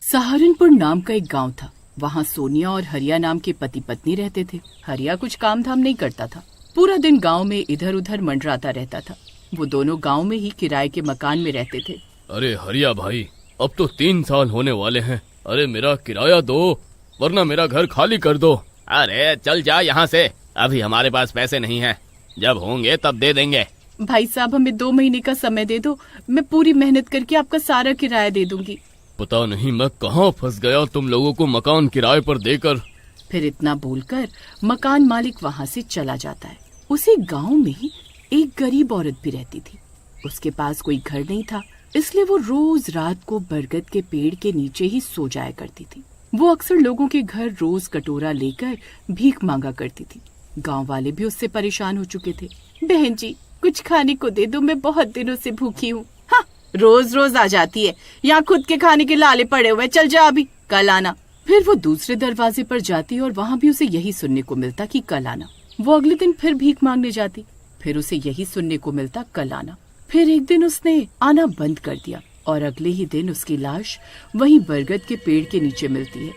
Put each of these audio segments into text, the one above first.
सहारनपुर नाम का एक गांव था। वहाँ सोनिया और हरिया नाम के पति पत्नी रहते थे। हरिया कुछ काम धाम नहीं करता था, पूरा दिन गांव में इधर उधर मंडराता रहता था। वो दोनों गांव में ही किराए के मकान में रहते थे। अरे हरिया भाई, अब तो 3 साल होने वाले हैं। अरे मेरा किराया दो, वरना मेरा घर खाली कर दो। अरे चल जा यहाँ से, अभी हमारे पास पैसे नहीं हैं, जब होंगे तब दे देंगे। भाई साहब, हमें 2 महीने का समय दे दो, मैं पूरी मेहनत करके आपका सारा किराया दे दूंगी। पता नहीं मैं कहाँ फंस गया तुम लोगों को मकान किराए पर देकर। फिर इतना बोलकर मकान मालिक वहाँ से चला जाता है। उसी गांव में ही एक गरीब औरत भी रहती थी। उसके पास कोई घर नहीं था, इसलिए वो रोज रात को बरगद के पेड़ के नीचे ही सो जाया करती थी। वो अक्सर लोगों के घर रोज कटोरा लेकर भीख मांगा करती थी। गांव वाले भी उससे परेशान हो चुके थे। बहन जी, कुछ खाने को दे दो, मैं बहुत दिनों से भूखी हूँ। हाँ, रोज रोज आ जाती है, यहाँ खुद के खाने के लाले पड़े हुए, चल जा अभी, कल आना। फिर वो दूसरे दरवाजे पर जाती और वहाँ भी उसे यही सुनने को मिलता कि कल आना। वो अगले दिन फिर भीख मांगने जाती, फिर उसे यही सुनने को मिलता कल आना। फिर एक दिन उसने आना बंद कर दिया और अगले ही दिन उसकी लाश वहीं बरगद के पेड़ के नीचे मिलती है।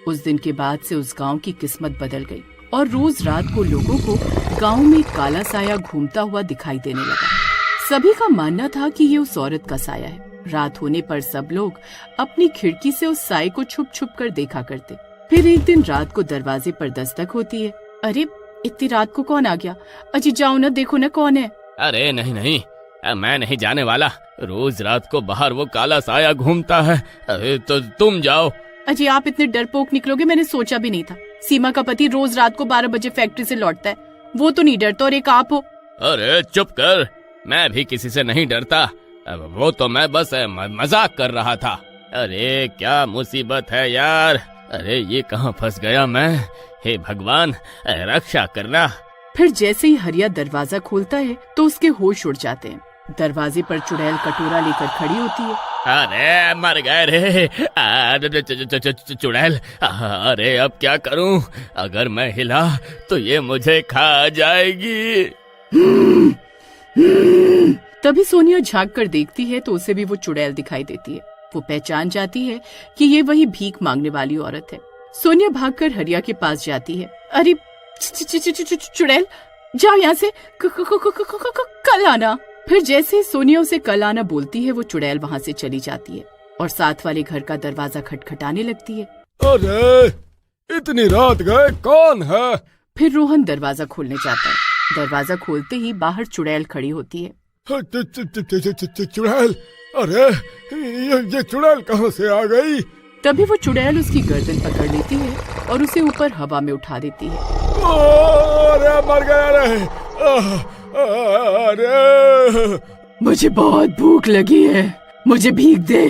उस दिन के बाद से उस गांव की किस्मत बदल गई और रोज रात को लोगों को गांव में काला साया घूमता हुआ दिखाई देने लगा। सभी का मानना था कि ये उस औरत का साया है। रात होने पर सब लोग अपनी खिड़की से उस साये को छुप छुप कर देखा करते। फिर एक दिन रात को दरवाजे पर दस्तक होती है। अरे, इतनी रात को कौन आ गया? अजी जाओ ना, देखो ना कौन है। अरे नहीं नहीं, मैं नहीं जाने वाला। रोज रात को बाहर वो काला साया घूमता है। अरे तो तुम जाओ। अजी आप इतने डरपोक निकलोगे, मैंने सोचा भी नहीं था। सीमा का पति रोज रात को 12 बजे फैक्ट्री से लौटता है, वो तो नहीं डरता, और एक आप हो। अरे चुप कर, मैं भी किसी से नहीं डरता। वो तो मैं बस मजाक कर रहा था। अरे क्या मुसीबत है यार, अरे ये कहाँ फंस गया मैं। हे भगवान, रक्षा करना। फिर जैसे ही हरिया दरवाजा खोलता है तो उसके होश उड़ जाते हैं। दरवाजे पर चुड़ैल कटोरा लेकर खड़ी होती है। अरे मर गए रे चुड़ैल, अरे अब क्या करूं? अगर मैं हिला तो ये मुझे खा जाएगी। तभी सोनिया झांक कर देखती है तो उसे भी वो चुड़ैल दिखाई देती है। वो पहचान जाती है कि ये वही भीख मांगने वाली औरत है। सोनिया भागकर हरिया के पास जाती है। अरे चुड़ैल, जाओ यहाँ से, कल आना। फिर जैसे ही सोनिया उसे कल आना बोलती है, वो चुड़ैल वहाँ से चली जाती है और साथ वाले घर का दरवाजा खटखटाने लगती है। अरे इतनी रात गए, कौन है? फिर रोहन दरवाजा खोलने जाता है। दरवाजा खोलते ही बाहर चुड़ैल खड़ी होती है। चुड़ैल, अरे ये चुड़ैल कहाँ से आ गई? तभी वो चुड़ैल उसकी गर्दन पकड़ लेती है और उसे ऊपर हवा में उठा देती है। अरे मर गया रे, अरे मुझे बहुत भूख लगी है, मुझे भीख दे।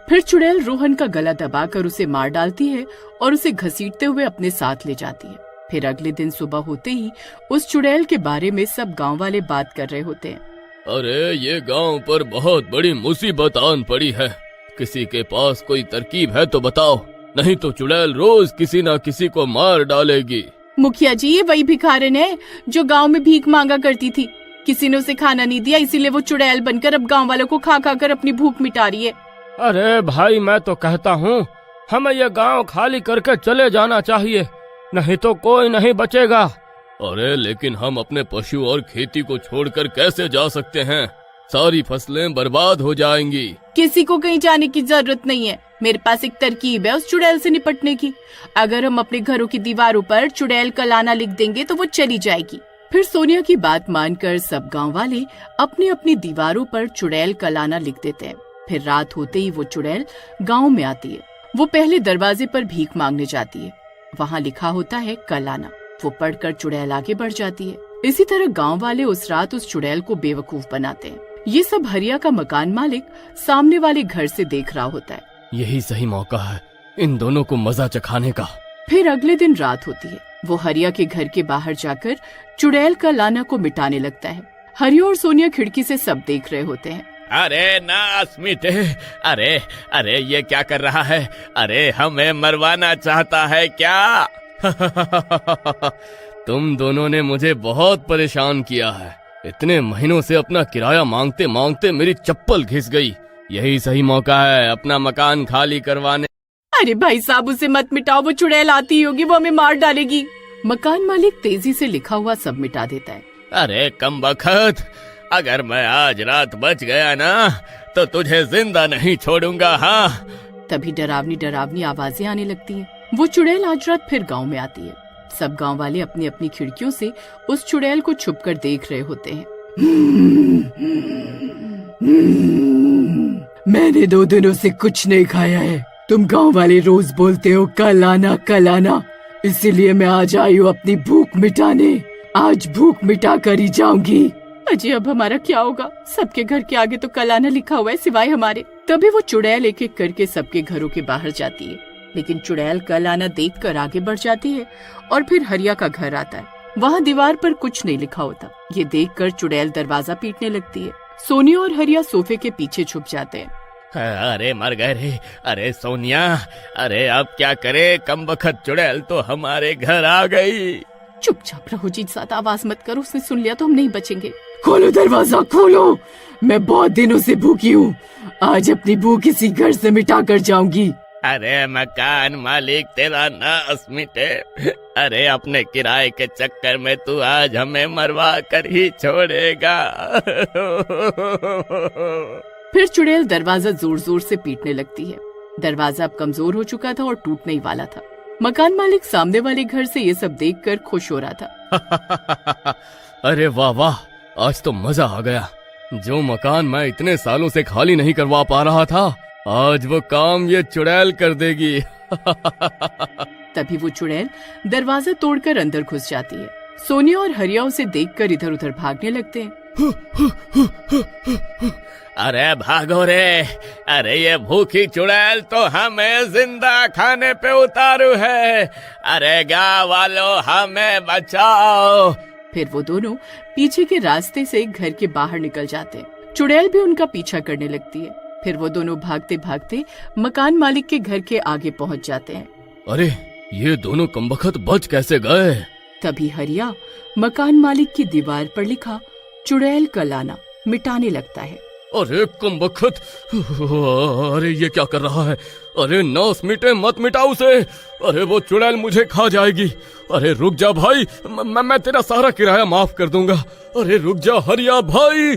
फिर चुड़ैल रोहन का गला दबाकर उसे मार डालती है और उसे घसीटते हुए अपने साथ ले जाती है। फिर अगले दिन सुबह होते ही उस चुड़ैल के बारे में सब गांव वाले बात कर रहे होते हैं। अरे ये गांव पर बहुत बड़ी मुसीबत आन पड़ी है, किसी के पास कोई तरकीब है तो बताओ, नहीं तो चुड़ैल रोज किसी न किसी को मार डालेगी। मुखिया जी, ये वही भिखारिन है जो गांव में भीख मांगा करती थी। किसी ने उसे खाना नहीं दिया, इसीलिए वो चुड़ैल बनकर अब गांव वालों को खा खा कर अपनी भूख मिटा रही है। अरे भाई, मैं तो कहता हूँ हमें यह गांव खाली करके चले जाना चाहिए, नहीं तो कोई नहीं बचेगा। अरे लेकिन हम अपने पशु और खेती को छोड़कर कैसे जा सकते हैं? सारी फसलें बर्बाद हो जाएंगी। किसी को कहीं जाने की जरूरत नहीं है, मेरे पास एक तरकीब है उस चुड़ैल से निपटने की। अगर हम अपने घरों की दीवारों पर चुड़ैल कल आना लिख देंगे तो वो चली जाएगी। फिर सोनिया की बात मानकर सब गांव वाले अपनी अपनी दीवारों पर चुड़ैल कल आना लिख देते हैं। फिर रात होते ही वो चुड़ैल गांव में आती है। वो पहले दरवाजे पर भीख मांगने जाती है, वहाँ लिखा होता है कल आना। वो पढ़कर चुड़ैल आगे बढ़ जाती है। इसी तरह गांव वाले उस रात उस चुड़ैल को बेवकूफ बनाते हैं। ये सब हरिया का मकान मालिक सामने वाले घर से देख रहा होता है। यही सही मौका है इन दोनों को मजा चखाने का। फिर अगले दिन रात होती है। वो हरिया के घर के बाहर जाकर चुड़ैल का लाना को मिटाने लगता है। हरिया और सोनिया खिड़की से सब देख रहे होते हैं। अरे नास मिटे, अरे अरे ये क्या कर रहा है? अरे हमें मरवाना चाहता है क्या? तुम दोनों ने मुझे बहुत परेशान किया है। इतने महीनों से अपना किराया मांगते मांगते मेरी चप्पल घिस गई। यही सही मौका है अपना मकान खाली करवाने। अरे भाई साहब, उसे मत मिटाओ, वो चुड़ैल आती होगी, वो हमें मार डालेगी। मकान मालिक तेजी से लिखा हुआ सब मिटा देता है। अरे कमबख्त, अगर मैं आज रात बच गया ना तो तुझे जिंदा नहीं छोड़ूंगा। हाँ। तभी डरावनी डरावनी आवाजें आने लगती हैं। वो चुड़ैल आज रात फिर गांव में आती है। सब गांव वाले अपनी अपनी खिड़कियों से उस चुड़ैल को छुपकर देख रहे होते हैं। मैंने 2 दिनों से कुछ नहीं खाया है। तुम गांव वाले रोज बोलते हो कल आना कल आना, इसीलिए मैं आज आई हूँ अपनी भूख मिटाने। आज भूख मिटा कर ही जाऊंगी। अजी अब हमारा क्या होगा? सबके घर के आगे तो कल आना लिखा हुआ है सिवाय हमारे। तभी वो चुड़ैल एक एक करके सबके घरों के बाहर जाती है, लेकिन चुड़ैल कल आना देखकर आगे बढ़ जाती है और फिर हरिया का घर आता है। वहाँ दीवार पर कुछ नहीं लिखा होता। ये देखकर चुड़ैल दरवाजा पीटने लगती है। सोनिया और हरिया सोफे के पीछे छुप जाते हैं। अरे मर गए रे। अरे सोनिया, अरे अब क्या करे, कमबख्त चुड़ैल तो हमारे घर आ गई। चुपचाप रहो जी, ज्यादा आवाज मत करो, उसने सुन लिया तो हम नहीं बचेंगे। खोलो दरवाजा खोलो, मैं बहुत दिनों से भूखी हूँ। आज अपनी भूख इसी घर से मिटा कर जाऊंगी। अरे मकान मालिक, तेरा नास मिटे। अरे अपने किराए के चक्कर में तू आज हमें मरवा कर ही छोड़ेगा। फिर चुड़ैल दरवाजा जोर जोर से पीटने लगती है। दरवाजा अब कमजोर हो चुका था और टूटने ही वाला था। मकान मालिक सामने वाले घर से ये सब देखकर खुश हो रहा था। अरे वाह वाह, आज तो मजा आ गया। जो मकान मैं इतने सालों से खाली नहीं करवा पा रहा था, आज वो काम ये चुड़ैल कर देगी। तभी वो चुड़ैल दरवाजा तोड़कर अंदर घुस जाती है। सोनिया और हरिया उसे देखकर इधर उधर भागने लगते हैं। अरे भागो रे। अरे ये भूखी चुड़ैल तो हमें जिंदा खाने पे उतारू है। अरे गाँव वालों, हमें बचाओ। फिर वो दोनों पीछे के रास्ते से घर के बाहर निकल जाते हैं। चुड़ैल भी उनका पीछा करने लगती है। फिर वो दोनों भागते भागते मकान मालिक के घर के आगे पहुंच जाते हैं। अरे ये दोनों कमबख्त बच कैसे गए? तभी हरिया मकान मालिक की दीवार पर लिखा चुड़ैल कल आना मिटाने लगता है। अरे कमबख्त, अरे ये क्या कर रहा है? अरे नास मिटे, मत मिटा उसे। अरे वो चुड़ैल मुझे खा जाएगी। अरे रुक जा भाई, मैं तेरा सारा किराया माफ कर दूंगा। अरे रुक जा हरिया भाई।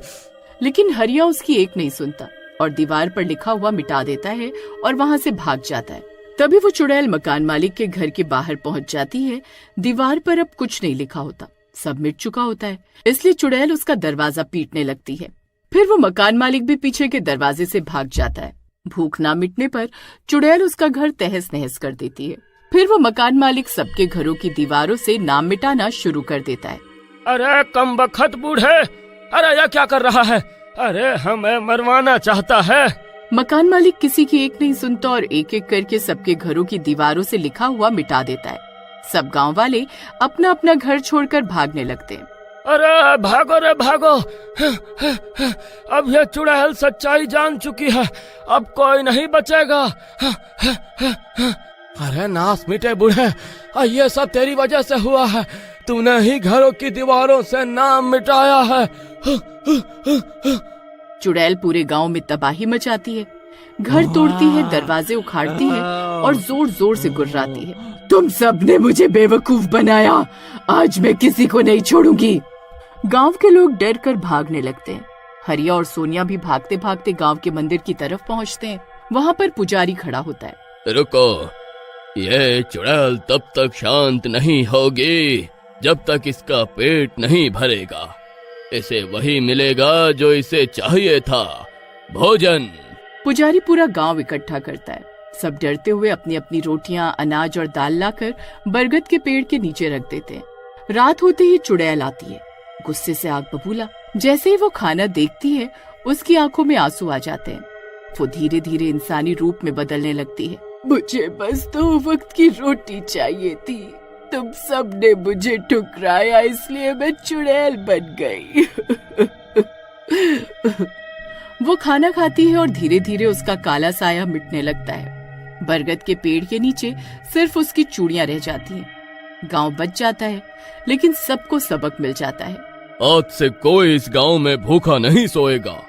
लेकिन हरिया उसकी एक नहीं सुनता और दीवार पर लिखा हुआ मिटा देता है और वहाँ से भाग जाता है। तभी वो चुड़ैल मकान मालिक के घर के बाहर पहुँच जाती है। दीवार पर अब कुछ नहीं लिखा होता, सब मिट चुका होता है, इसलिए चुड़ैल उसका दरवाजा पीटने लगती है। फिर वो मकान मालिक भी पीछे के दरवाजे से भाग जाता है। भूख ना मिटने पर चुड़ैल उसका घर तहस नहस कर देती है। फिर वो मकान मालिक सबके घरों की दीवारों से नाम मिटाना शुरू कर देता है। अरे कमबख्त बूढ़े, अरे यह क्या कर रहा है? अरे हमें मरवाना चाहता है। मकान मालिक किसी की एक नहीं सुनता और एक एक करके सबके घरों की दीवारों से लिखा हुआ मिटा देता है। सब गांव वाले अपना अपना घर छोड़कर भागने लगते हैं। अरे भागो रे भागो, अब यह चुड़ैल सच्चाई जान चुकी है, अब कोई नहीं बचेगा। अरे नास मिटे बूढ़े, ये सब तेरी वजह से हुआ है। तूने ही घरों की दीवारों से नाम मिटाया है। चुड़ैल पूरे गांव में तबाही मचाती है, घर तोड़ती है, दरवाजे उखाड़ती है और जोर जोर से गुर्राती है। तुम सब ने मुझे बेवकूफ बनाया, आज मैं किसी को नहीं छोड़ूंगी। गांव के लोग डर कर भागने लगते हैं। हरिया और सोनिया भी भागते भागते गांव के मंदिर की तरफ पहुंचते हैं। वहां पर पुजारी खड़ा होता है। रुको, ये चुड़ैल तब तक शांत नहीं होगी जब तक इसका पेट नहीं भरेगा। इसे वही मिलेगा जो इसे चाहिए था, भोजन। पुजारी पूरा गांव इकट्ठा करता है। सब डरते हुए अपनी अपनी रोटियां, अनाज और दाल लाकर बरगद के पेड़ के नीचे रख देते हैं। रात होते ही चुड़ैल आती है, गुस्से से आग बबूला। जैसे ही वो खाना देखती है, उसकी आंखों में आंसू आ जाते हैं। वो धीरे धीरे इंसानी रूप में बदलने लगती है। मुझे बस 2 वक्त की रोटी चाहिए थी, तुम सब ने मुझे ठुकराया, इसलिए मैं चुड़ैल बन गई। वो खाना खाती है और धीरे धीरे उसका काला साया मिटने लगता है। बरगद के पेड़ के नीचे सिर्फ उसकी चूड़ियां रह जाती हैं। गांव बच जाता है, लेकिन सबको सबक मिल जाता है। आज से कोई इस गांव में भूखा नहीं सोएगा।